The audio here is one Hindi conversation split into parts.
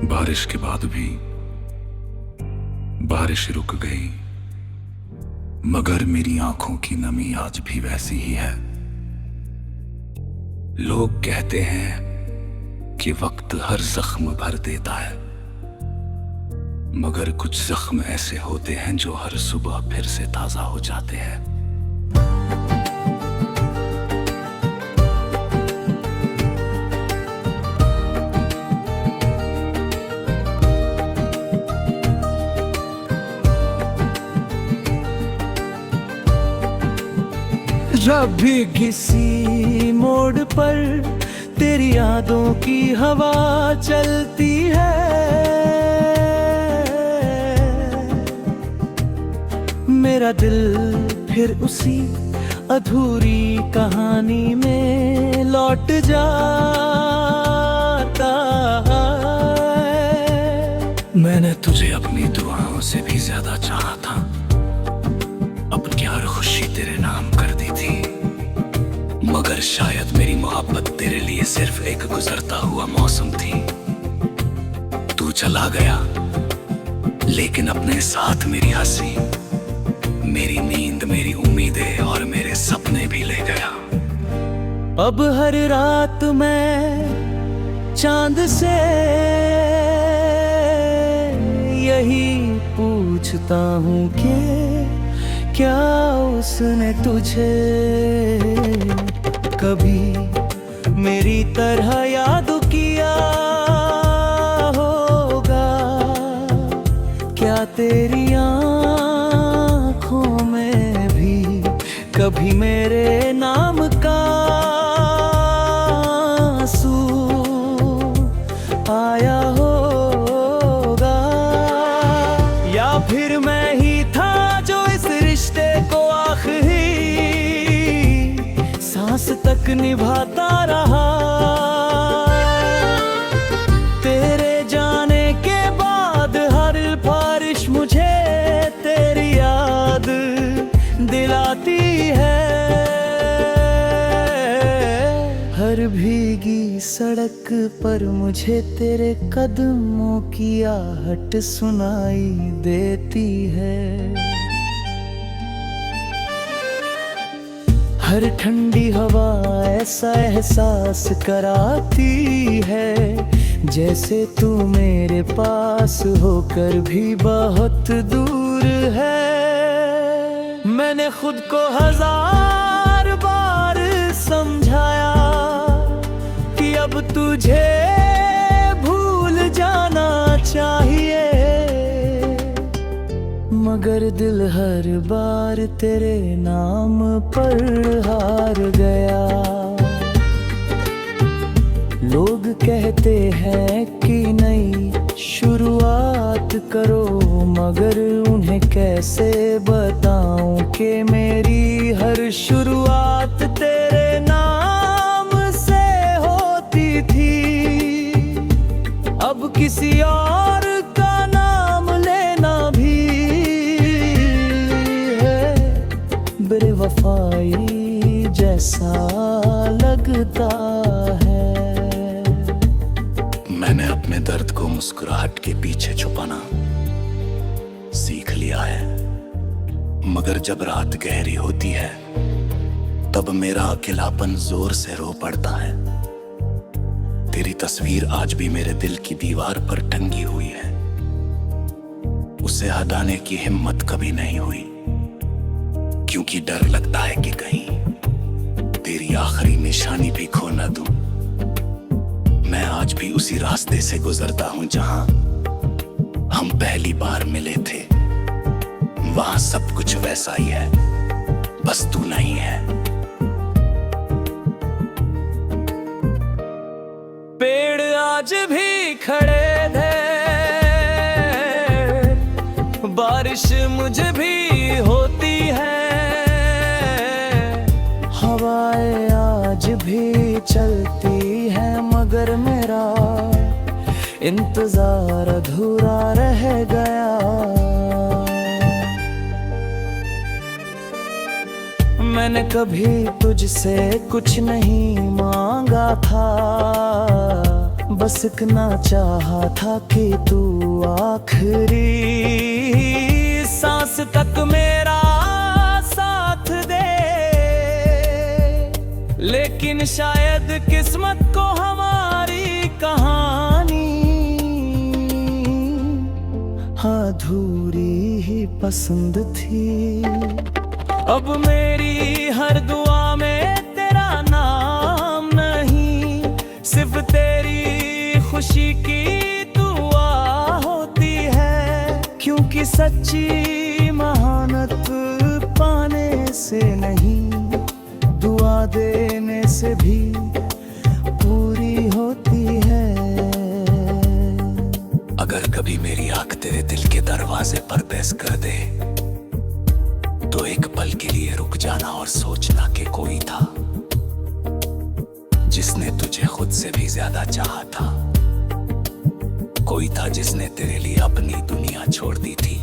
बारिश के बाद भी बारिश रुक गई, मगर मेरी आंखों की नमी आज भी वैसी ही है। लोग कहते हैं कि वक्त हर जख्म भर देता है, मगर कुछ जख्म ऐसे होते हैं जो हर सुबह फिर से ताजा हो जाते हैं। जब भी किसी मोड़ पर तेरी यादों की हवा चलती है, मेरा दिल फिर उसी अधूरी कहानी में लौट जाता है। मैंने तुझे अपनी दुआओं से भी ज्यादा चाहा था, अपनी हर खुशी तेरे नाम कर दी थी, मगर शायद मेरी मोहब्बत तेरे लिए सिर्फ एक गुजरता हुआ मौसम थी। तू चला गया, लेकिन अपने साथ मेरी हंसी, मेरी नींद, मेरी उम्मीदें और मेरे सपने भी ले गया। अब हर रात मैं चांद से यही पूछता हूँ कि क्या उसने तुझे कभी मेरी तरह याद किया होगा? क्या तेरी आँखों में भी कभी मेरे नाम का आंसू आया होगा? या फिर मैं ही था जो इस रिश्ते को आखिरी सांस तक निभाता रहा? तेरे जाने के बाद हर बारिश मुझे तेरी याद दिलाती है। हर भीगी सड़क पर मुझे तेरे कदमों की आहट सुनाई देती है। हर ठंडी हवा ऐसा एहसास कराती है जैसे तू मेरे पास होकर भी बहुत दूर है। मैंने खुद को 1000 बार समझाया कि अब तुझे भूल जाना चाहिए, मगर दिल हर बार तेरे नाम पर हार गया। लोग कहते हैं कि नई शुरुआत करो, मगर उन्हें कैसे बताऊं कि मेरी हर शुरुआत तेरे नाम से होती थी। अब किसी और का नाम लेना भी बेवफाई जैसा लगता है। मैंने अपने दर्द को मुस्कुराहट के पीछे छुपाना सीख लिया है, मगर जब रात गहरी होती है तब मेरा अकेलापन जोर से रो पड़ता है। तेरी तस्वीर आज भी मेरे दिल की दीवार पर टंगी हुई है, उसे हटाने की हिम्मत कभी नहीं हुई, क्योंकि डर लगता है कि कहीं तेरी आखिरी निशानी भी खो न दूं। मैं आज भी उसी रास्ते से गुजरता हूं जहां हम पहली बार मिले थे। वहां सब कुछ वैसा ही है, बस तू नहीं है। पेड़ आज भी खड़े थे, बारिश मुझे भी होती है, हवाएं आज भी चलती है, मगर मेरा इंतजार अधूरा रह गया। मैंने कभी तुझसे कुछ नहीं मांगा था, बस इतना चाहा था कि तू आखिरी सांस तक मेरा साथ दे। लेकिन शायद किस्मत को हमारी कहानी अधूरी ही पसंद थी। अब मेरी हर दुआ में तेरा नाम नहीं, सिर्फ तेरी खुशी की दुआ होती है। क्योंकि सच्ची महानत पाने से नहीं, दुआ देने से भी पूरी होती है। अगर कभी मेरी आंख तेरे दिल के दरवाजे पर पैस कर दे, तो एक पल के लिए रुक जाना और सोचना कि कोई था जिसने तुझे खुद से भी ज्यादा चाहा था। कोई था जिसने तेरे लिए अपनी दुनिया छोड़ दी थी।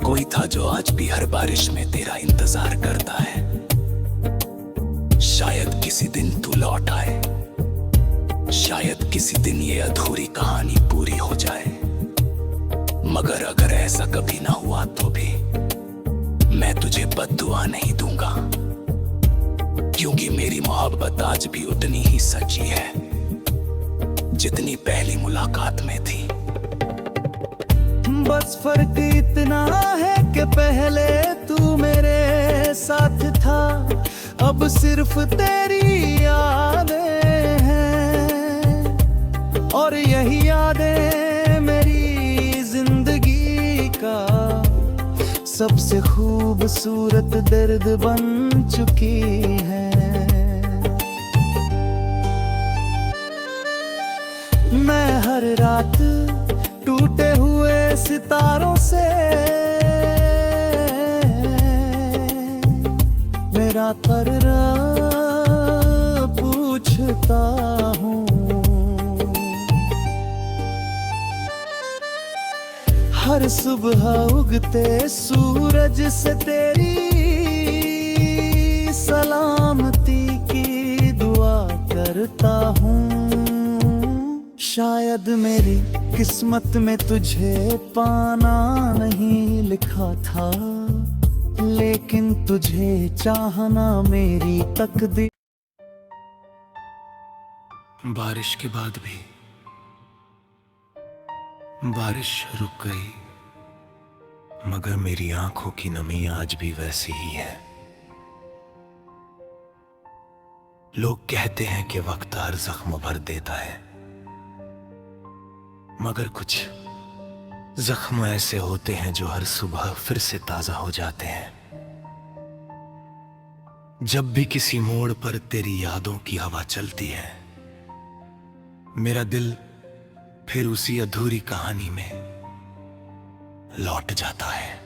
कोई था जो आज भी हर बारिश में तेरा इंतजार करता है। शायद किसी दिन तू लौट आए, शायद किसी दिन ये अधूरी कहानी पूरी हो जाए। मगर अगर ऐसा कभी ना हुआ तो भी मैं तुझे बद्दुआ नहीं दूंगा, क्योंकि मेरी मोहब्बत आज भी उतनी ही सच्ची है जितनी पहली मुलाकात में थी। बस फर्क इतना है कि पहले तू मेरे साथ था, अब सिर्फ तेरी यादें हैं। और यही यादें मेरी जिंदगी का सबसे खूबसूरत दर्द बन चुकी है। मैं हर रात टूटे हुए सितारों से मेरा कर्रा पूछता हूँ। हर सुबह उगते सूरज से तेरी सलामती की दुआ करता हूँ। शायद मेरी किस्मत में तुझे पाना नहीं लिखा था, लेकिन तुझे चाहना मेरी तकदीर। बारिश के बाद भी बारिश रुक गई, मगर मेरी आंखों की नमी आज भी वैसी ही है। लोग कहते हैं कि वक्त हर जख्म भर देता है, मगर कुछ जख्म ऐसे होते हैं जो हर सुबह फिर से ताजा हो जाते हैं। जब भी किसी मोड़ पर तेरी यादों की हवा चलती है, मेरा दिल फिर उसी अधूरी कहानी में लौट जाता है।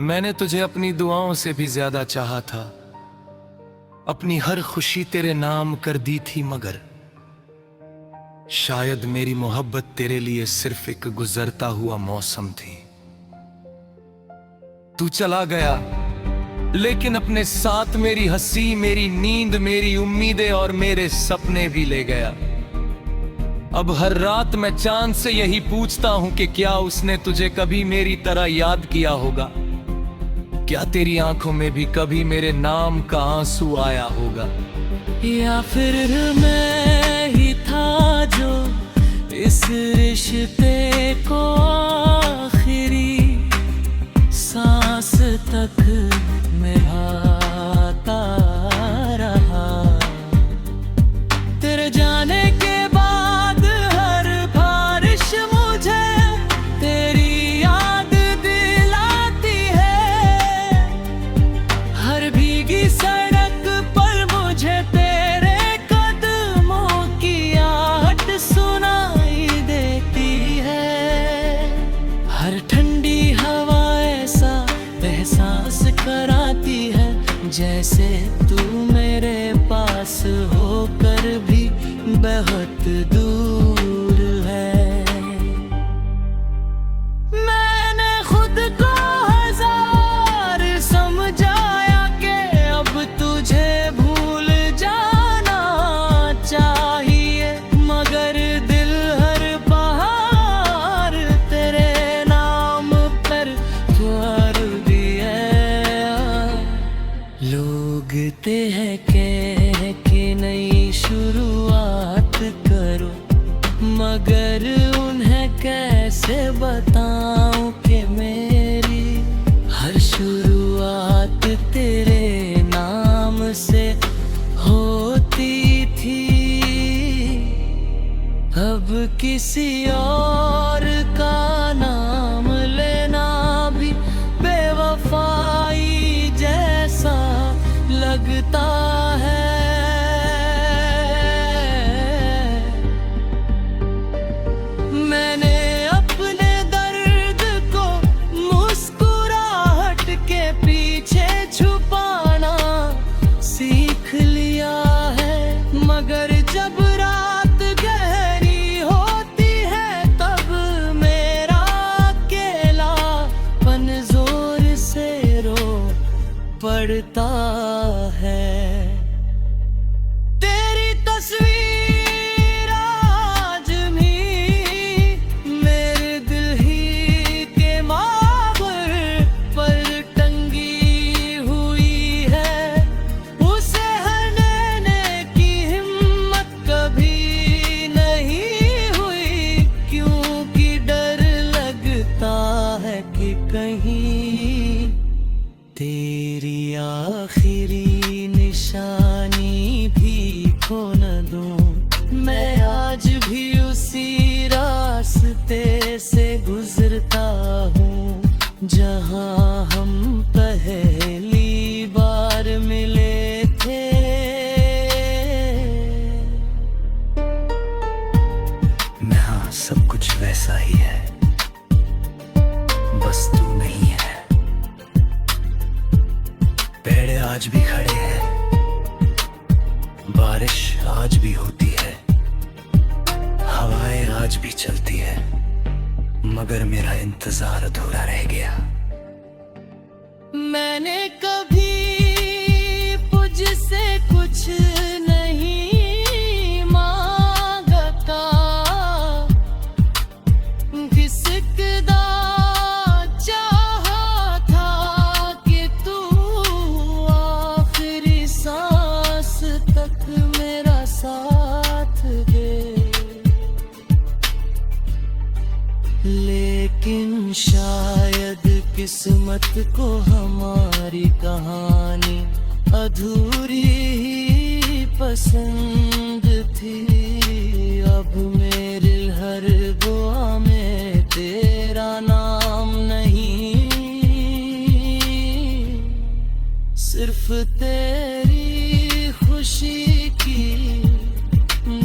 मैंने तुझे अपनी दुआओं से भी ज्यादा चाहा था, अपनी हर खुशी तेरे नाम कर दी थी, मगर शायद मेरी मोहब्बत तेरे लिए सिर्फ एक गुजरता हुआ मौसम थी। तू चला गया, लेकिन अपने साथ मेरी हंसी, मेरी नींद, मेरी उम्मीदें और मेरे सपने भी ले गया। अब हर रात मैं चांद से यही पूछता हूं कि क्या उसने तुझे कभी मेरी तरह याद किया होगा? क्या तेरी आंखों में भी कभी मेरे नाम का आंसू आया होगा? या फिर मैं ही था जो इस रिश्ते को आखिरी सांस तक निभाता रहा। तेरे जाने के बाद हर बारिश मुझे तेरी याद दिलाती है। हर भीगी सड़क पर मुझे तेरे कदमों की आहट सुनाई देती है। हर ठंडी हवा ऐसा एहसास कराती है जैसे तू मेरे पास होकर भी बहुत दूर है। मैंने खुद को हजार समझाया कि अब तुझे भूल जाना लोग ते हैं कह के नई शुरुआत करो, मगर उन्हें कैसे बताऊं कि मेरी हर शुरुआत तेरे नाम से होती थी। अब किसी और का नाम लेना भी बेवफाई जैसा लगता है। मैंने अपने दर्द को मुस्कुराहट के पीछे छुपाना सीख लिया है, मगर जब रात गहरी होती है तब मेरा अकेलापन जोर से रो पड़ता है। तेरी तस्वीर आज भी मेरे दिल ही के मावर पर टंगी हुई है। उसे हटाने की हिम्मत कभी नहीं हुई, क्योंकि डर लगता है कि कहीं तेरी आखिरी निशानी भी खो न दूं। मैं आज भी उसी रास्ते से गुजरता हूँ जहाँ हम पहली बार मिले थे। हाँ, सब कुछ वैसा ही है, बस तू नहीं है। पेड़ आज भी खड़े हैं, बारिश आज भी होती है, हवाएं आज भी चलती है, मगर मेरा इंतजार अधूरा रह गया। मैंने कभी मुझसे कुछ नहीं मांगा था, किसकदा चाहा था कि तू आखिरी सांस तक मेरा साथ दे। लेकिन शायद किस्मत को हमारी कहानी अधूरी ही पसंद थी। अब मेरे हर दुआ में तेरा नाम नहीं, सिर्फ तेरी खुशी की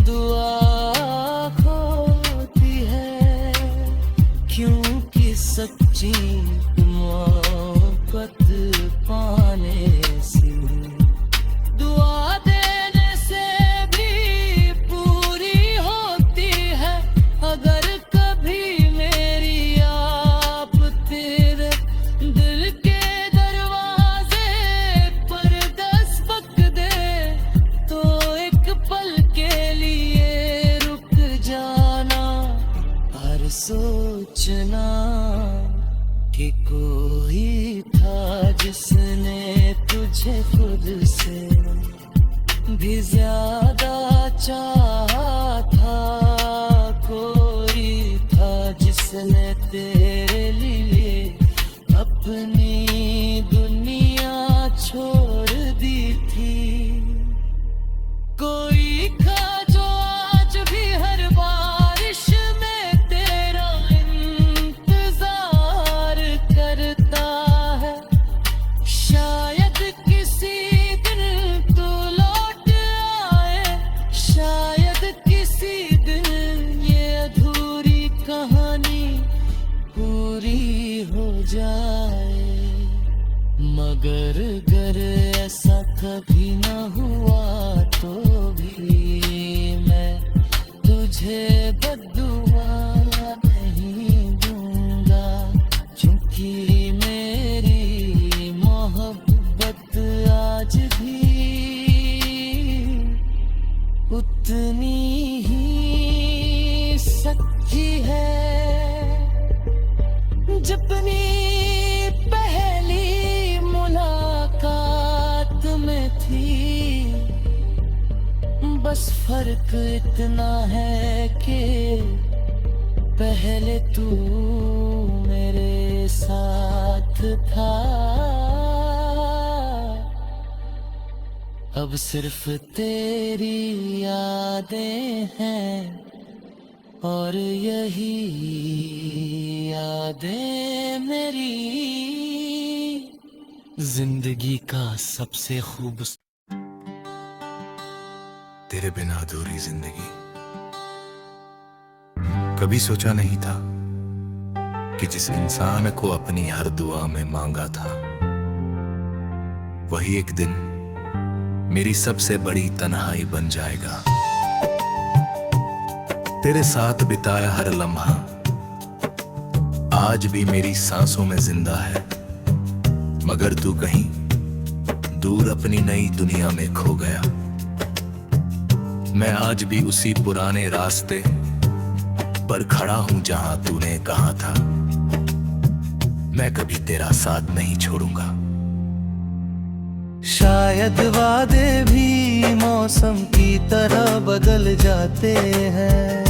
दुआ होती है, क्योंकि सच्ची मोहब्बत पाने से दुआ देने से भी पूरी होती है। अगर कभी मेरी आप तेरे दिल के दरवाजे पर दस्तक दे, तो एक पल के लिए रुक जाना और सोचना कि कोई था जिसने तुझे खुद से भी ज्यादा चाहा था। कोई था जिसने तेरे लिए अपनी दुनिया छोड़ दी थी। कोई था जो आज भी हर बारिश में तेरा इंतजार करता है। शायद किसी दिन तू लौट आए, शायद किसी दिन ये अधूरी कहानी पूरी हो जाए, मगर अगर ऐसा कभी न हुआ तो भी मैं तुझे बद्दुआ नहीं दूंगा, क्योंकि मेरी मोहब्बत आज भी उतनी ही सच्ची है जितनी पहली मुलाकात थी, बस फर्क इतना है कि पहले तू मेरे साथ था, अब सिर्फ तेरी यादें हैं और यही यादें मेरी जिंदगी का सबसे खूबसूरत। तेरे बिना अधूरी जिंदगी। कभी सोचा नहीं था कि जिस इंसान को अपनी हर दुआ में मांगा था, वही एक दिन मेरी सबसे बड़ी तन्हाई बन जाएगा। तेरे साथ बिताया हर लम्हा आज भी मेरी सांसों में जिंदा है, मगर तू कहीं दूर अपनी नई दुनिया में खो गया। मैं आज भी उसी पुराने रास्ते पर खड़ा हूं जहां तूने कहा था मैं कभी तेरा साथ नहीं छोड़ूंगा। शायद वादे भी मौसम की तरह बदल जाते हैं,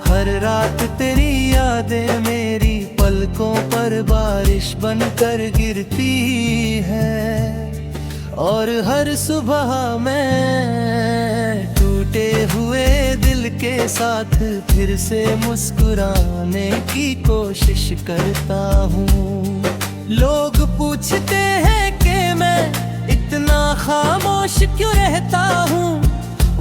हर रात तेरी यादें मेरी पलकों पर बारिश बनकर गिरती है, और हर सुबह मैं टूटे हुए दिल के साथ फिर से मुस्कुराने की कोशिश करता हूँ। लोग पूछते हैं कि मैं इतना खामोश क्यों रहता हूँ,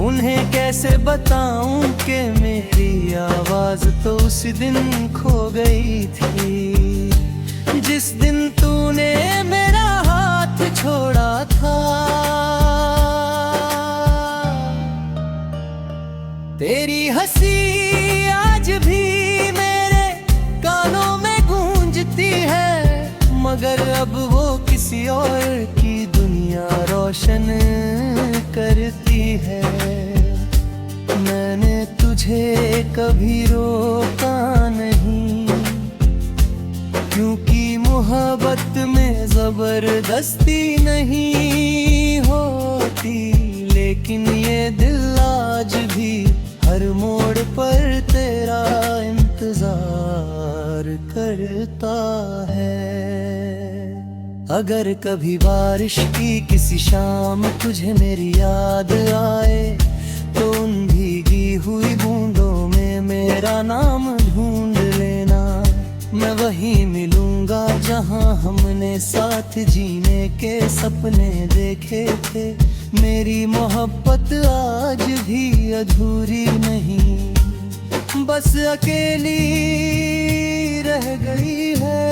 उन्हें कैसे बताऊं कि मेरी आवाज तो उस दिन खो गई थी जिस दिन तूने मेरा हाथ छोड़ा था। तेरी हंसी आज भी मेरे कानों में गूंजती है, मगर अब वो किसी और की दुनिया रोशन करती है। मैंने तुझे कभी रोका नहीं, क्योंकि मोहब्बत में जबरदस्ती नहीं होती, लेकिन ये दिल आज भी हर मोड़ पर तेरा इंतजार करता है। अगर कभी बारिश की किसी शाम तुझे मेरी याद आए, तो उन भीगी हुई बूंदों में मेरा नाम ढूंढ लेना। मैं वहीं मिलूंगा जहां हमने साथ जीने के सपने देखे थे। मेरी मोहब्बत आज भी अधूरी नहीं, बस अकेली रह गई है।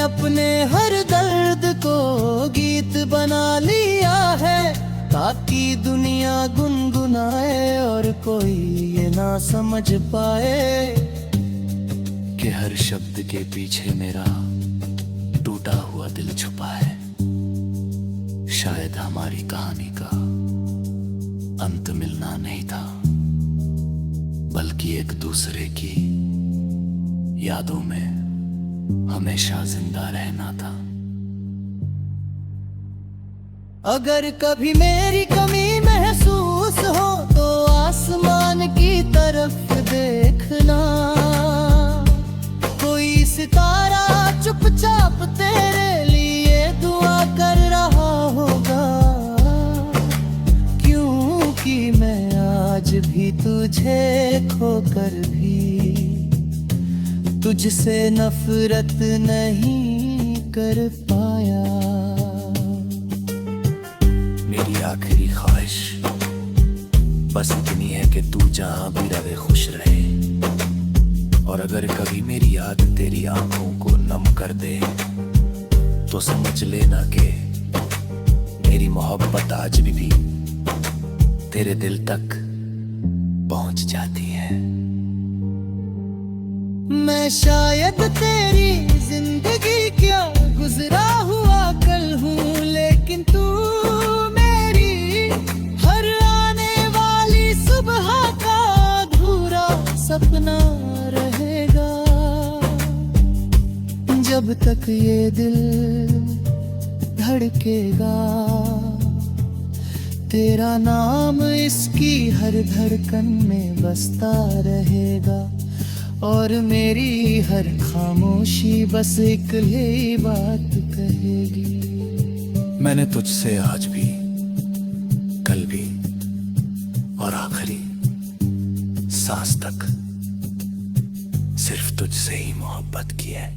अपने हर दर्द को गीत बना लिया है, ताकि दुनिया गुनगुनाए और कोई ये ना समझ पाए कि हर शब्द के पीछे मेरा टूटा हुआ दिल छुपा है। शायद हमारी कहानी का अंत मिलना नहीं था, बल्कि एक दूसरे की यादों में हमेशा जिंदा रहना था। अगर कभी मेरी कमी महसूस हो तो आसमान की तरफ देखना, कोई सितारा चुपचाप तेरे लिए दुआ कर रहा होगा, क्योंकि मैं आज भी तुझे खोकर भी तुझसे नफरत नहीं कर पाया। मेरी आखिरी ख्वाहिश बस इतनी है कि तू जहां भी रहे खुश रहे, और अगर कभी मेरी याद तेरी आंखों को नम कर दे तो समझ लेना कि मेरी मोहब्बत आज भी तेरे दिल तक पहुंच जाती है। मैं शायद तेरी जिंदगी क्या गुजरा हुआ कल हूँ, लेकिन तू तक ये दिल धड़केगा। तेरा नाम इसकी हर धड़कन में बसता रहेगा, और मेरी हर खामोशी बस एक ही बात कहेगी। मैंने तुझसे आज भी, कल भी और आखिरी सांस तक सिर्फ तुझसे ही मोहब्बत की है।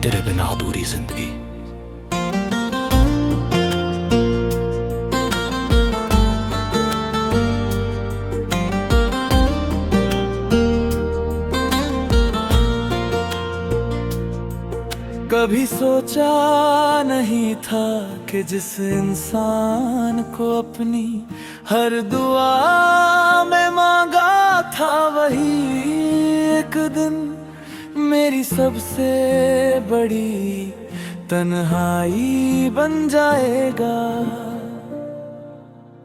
तेरे बिना अधूरी जिंदगी। कभी सोचा नहीं था कि जिस इंसान को अपनी हर दुआ में मांगा था, वही एक दिन मेरी सबसे बड़ी तन्हाई बन जाएगा।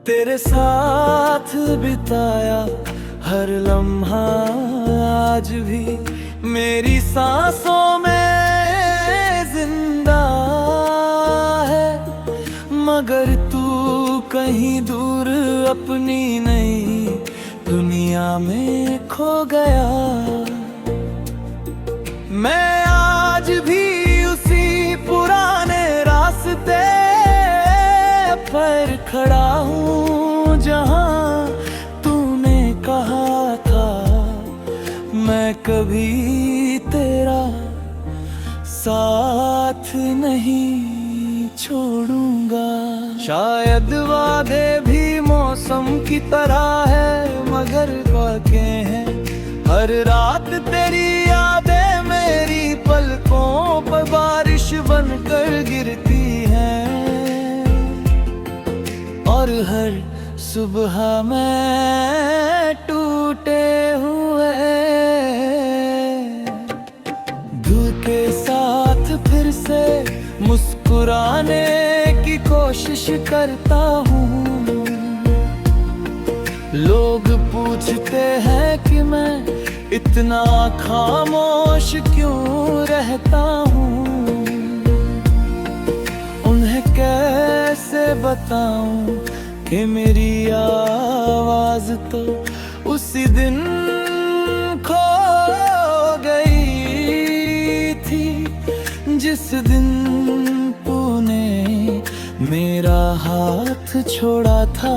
तेरे साथ बिताया हर लम्हा आज भी मेरी सांसों में जिंदा है, मगर तू कहीं दूर अपनी नई दुनिया में खो गया। मैं आज भी उसी पुराने रास्ते पर खड़ा हूँ जहाँ तूने कहा था मैं कभी तेरा साथ नहीं छोड़ूंगा। शायद वादे भी मौसम की तरह है, मगर वाक़े हैं हर रात तेरी यादें मेरी पलकों पर बारिश बनकर गिरती हैं, और हर सुबह मैं टूटे हुए दिल के साथ फिर से मुस्कुराने की कोशिश करता हूँ। लोग पूछते हैं कि मैं इतना खामोश क्यों रहता हूँ, उन्हें कैसे बताऊं कि मेरी आवाज तो उसी दिन खो गई थी जिस दिन तूने मेरा हाथ छोड़ा था।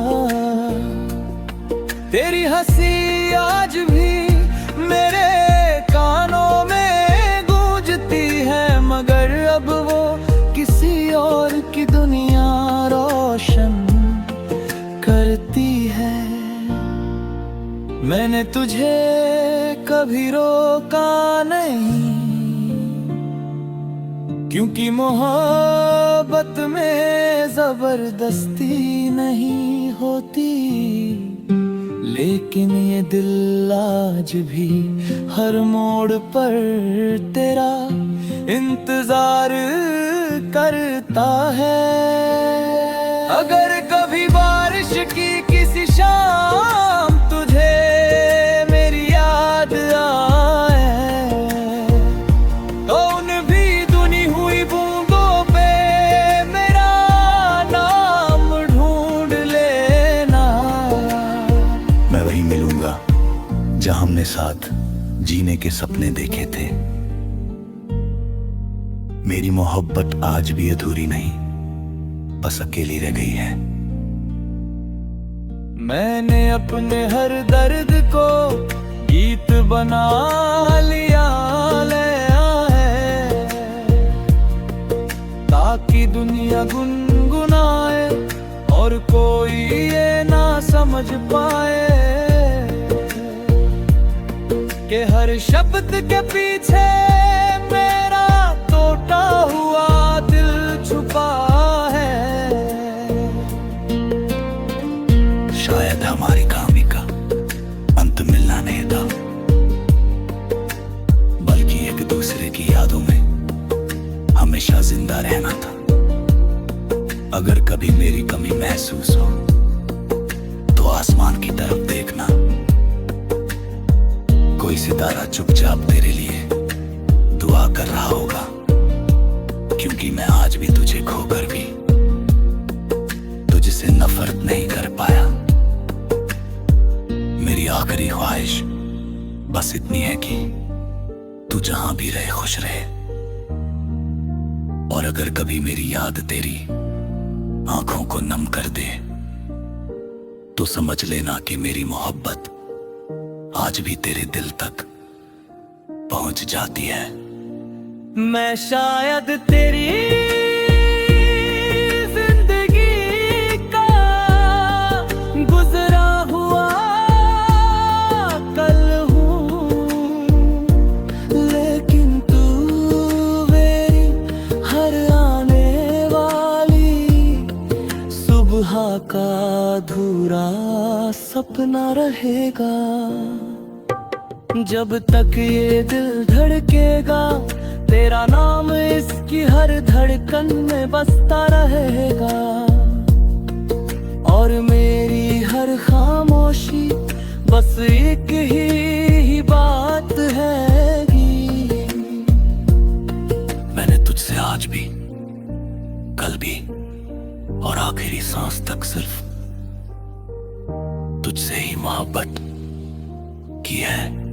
तेरी हंसी आज भी मेरे कानों में गूंजती है, मगर अब वो किसी और की दुनिया रोशन करती है। मैंने तुझे कभी रोका नहीं, क्योंकि मोहब्बत में जबरदस्ती नहीं होती, लेकिन ये दिल आज भी हर मोड़ पर तेरा इंतजार करता है। अगर कभी बारिश की किसी शाम तुझे मेरी याद आए, तो उन भी धुनी हुई बूंदों पे मेरा नाम ढूंढ लेना। मैं वहीं मिलूंगा जहां हमने साथ जीने के सपने देखे थे। मेरी मोहब्बत आज भी अधूरी नहीं, बस अकेली रह गई है। मैंने अपने हर दर्द को गीत बना लिया है, ताकि दुनिया गुनगुनाए और कोई ये ना समझ पाए कि हर शब्द के पीछे मेरा टूटा हुआ दिल छुपा है। शायद हमारी कहानी का अंत मिलना नहीं था, कहना था। अगर कभी मेरी कमी महसूस हो तो आसमान की तरफ देखना, कोई सितारा चुपचाप तेरे लिए दुआ कर रहा होगा, क्योंकि मैं आज भी तुझे खोकर भी तुझसे नफरत नहीं कर पाया। मेरी आखिरी ख्वाहिश बस इतनी है कि तू जहां भी रहे खुश रहे। और अगर कभी मेरी याद तेरी आंखों को नम कर दे तो समझ लेना कि मेरी मोहब्बत आज भी तेरे दिल तक पहुंच जाती है। मैं शायद तेरी जिंदगी का गुजरा हुआ कल हूँ, लेकिन तू मेरी हर आने वाली सुबह का अधूरा सपना रहेगा। जब तक ये दिल धड़केगा तेरा नाम इसकी हर धड़कन में बसता रहेगा। और मेरी हर खामोशी बस एक ही बात है कि मैंने तुझसे आज भी, कल भी और आखिरी सांस तक सिर्फ तुझसे ही मोहब्बत की है।